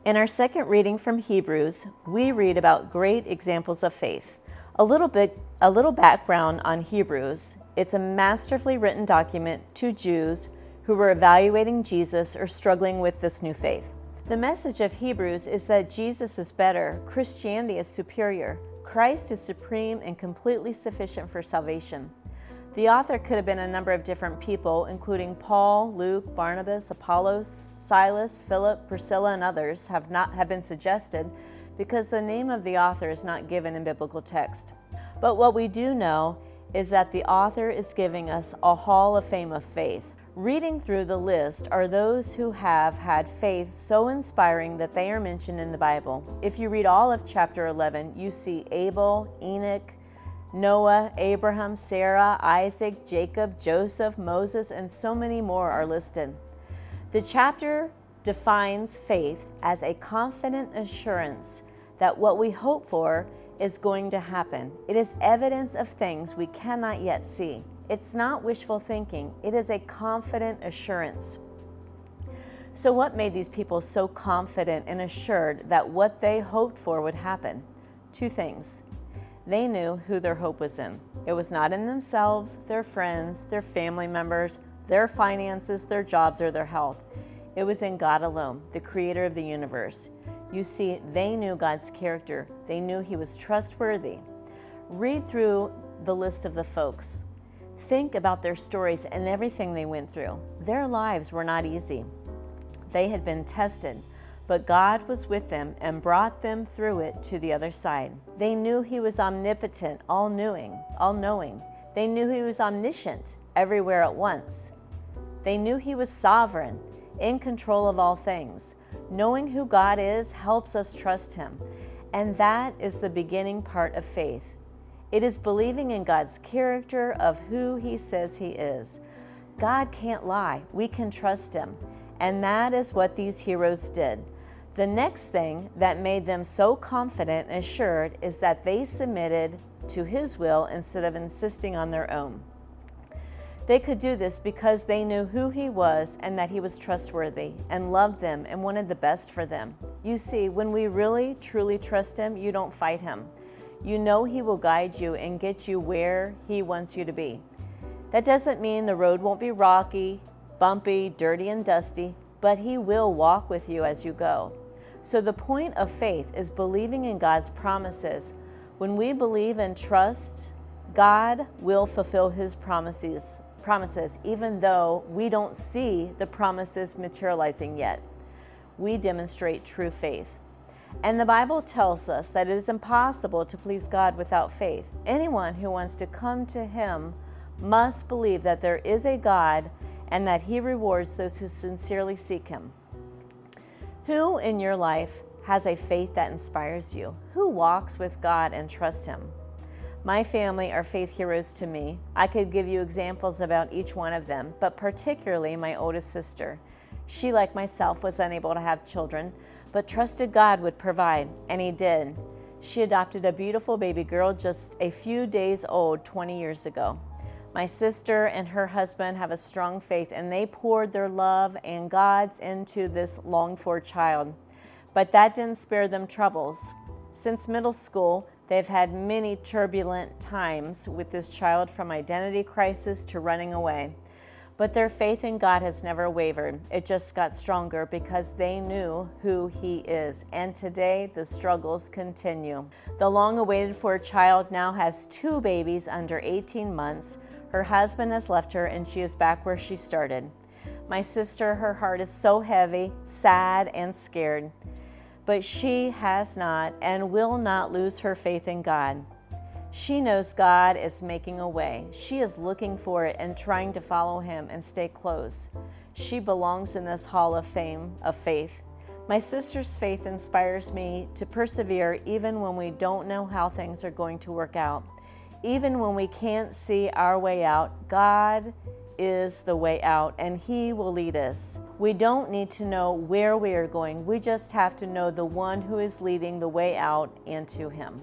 In our second reading from Hebrews, we read about great examples of faith. A little background on Hebrews. It's a masterfully written document to Jews who were evaluating Jesus or struggling with this new faith. The message of Hebrews is that Jesus is better, Christianity is superior, Christ is supreme and completely sufficient for salvation. The author could have been a number of different people, including Paul, Luke, Barnabas, Apollos, Silas, Philip, Priscilla, and others have been suggested because the name of the author is not given in biblical text. But what we do know is that the author is giving us a hall of fame of faith. Reading through the list are those who have had faith so inspiring that they are mentioned in the Bible. If you read all of chapter 11, you see Abel, Enoch, Noah, Abraham, Sarah, Isaac, Jacob, Joseph, Moses, and so many more are listed. The chapter defines faith as a confident assurance that what we hope for is going to happen. It is evidence of things we cannot yet see. It's not wishful thinking. It is a confident assurance. So what made these people so confident and assured that what they hoped for would happen? Two things. They knew who their hope was in. It was not in themselves, their friends, their family members, their finances, their jobs, or their health. It was in God alone, the creator of the universe. You see, they knew God's character. They knew he was trustworthy. Read through the list of the folks. Think about their stories and everything they went through. Their lives were not easy. They had been tested, but God was with them and brought them through it to the other side. They knew he was omnipotent, all-knowing. They knew he was omniscient, everywhere at once. They knew he was sovereign, in control of all things. Knowing who God is helps us trust him, and that is the beginning part of faith. It is believing in God's character of who he says he is. God can't lie. We can trust him, and that is what these heroes did. The next thing that made them so confident and assured is that they submitted to his will instead of insisting on their own. They could do this because they knew who he was and that he was trustworthy and loved them and wanted the best for them. You see, when we really, truly trust him, you don't fight him. You know he will guide you and get you where he wants you to be. That doesn't mean the road won't be rocky, bumpy, dirty, and dusty, but he will walk with you as you go. So the point of faith is believing in God's promises. When we believe and trust, God will fulfill his promises, even though we don't see the promises materializing yet. We demonstrate true faith. And the Bible tells us that it is impossible to please God without faith. Anyone who wants to come to him must believe that there is a God and that he rewards those who sincerely seek him. Who in your life has a faith that inspires you? Who walks with God and trusts him? My family are faith heroes to me. I could give you examples about each one of them, but particularly my oldest sister. She, like myself, was unable to have children, but trusted God would provide, and he did. She adopted a beautiful baby girl just a few days old 20 years ago. My sister and her husband have a strong faith, and they poured their love and God's into this longed-for child. But that didn't spare them troubles. Since middle school, they've had many turbulent times with this child, from identity crisis to running away. But their faith in God has never wavered. It just got stronger because they knew who he is. And today, the struggles continue. The long-awaited for child now has 2 babies under 18 months. Her husband has left her, and she is back where she started. My sister, her heart is so heavy, sad, and scared. But she has not and will not lose her faith in God. She knows God is making a way. She is looking for it and trying to follow him and stay close. She belongs in this hall of fame of faith. My sister's faith inspires me to persevere even when we don't know how things are going to work out. Even when we can't see our way out, God is the way out, and he will lead us. We don't need to know where we are going. We just have to know the one who is leading the way out and to him.